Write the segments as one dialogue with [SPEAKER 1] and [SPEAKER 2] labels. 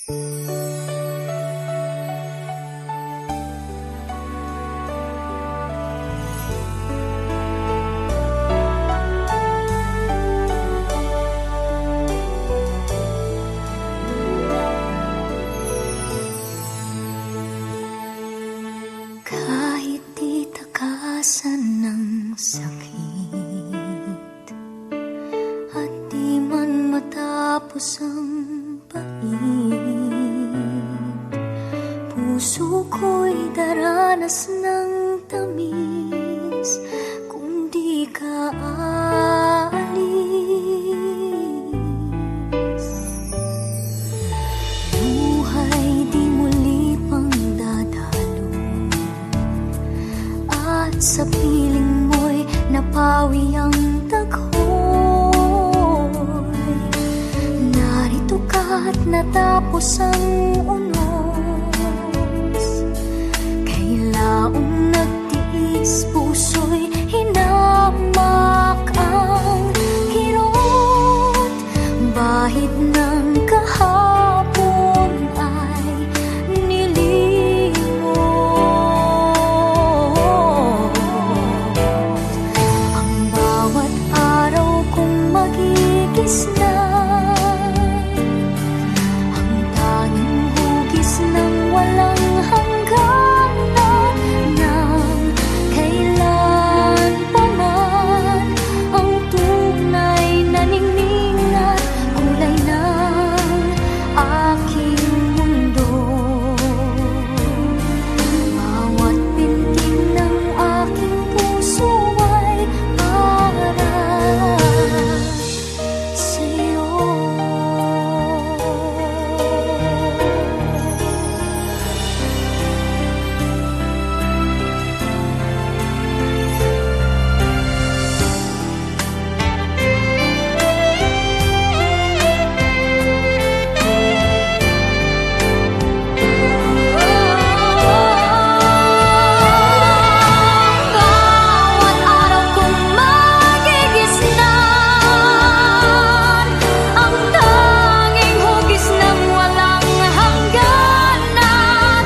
[SPEAKER 1] Kahit di takasan ng sakit at di man matapos ang pait, puso ko'y daranas ng tamis kung di ka aalis. Buhay di muli pang dadalo at sa piling mo'y napawi ang taghoy. Narito ka't natapos ang unos, kailaong nagtiis, puso'y hinamak ang kirot. Bahid ng kahapon ay nilimot. Ang bawat araw kong magigisna, ang tanging hugis ng walang hangganan. Nang kailan pa man ang tunay na ningning at kulay ng aking mundo. Bawat pintig ng aking puso ay para sa'yo. Bawat araw kong magigisnan, ang tanging hugis ng walang hangganan.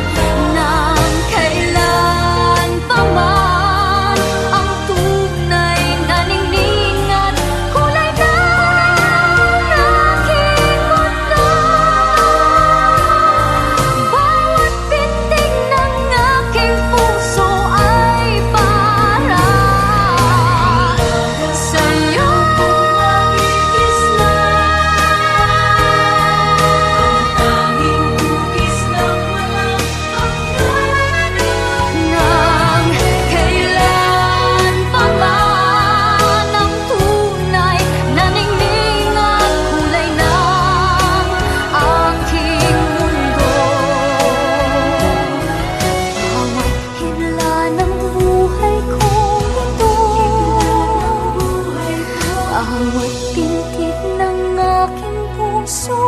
[SPEAKER 1] Nang kailan pa man ang tunay na ningning at kulay ng aking mundo. Bawat pintig ng aking puso ay para sa'yo. Tanging hugis ng walang hangganan. Nang kailan pa man ang tunay na ningning at kulay ng aking mundo. Bawat himla ng buhay kong ito, bawat pintig ng aking puso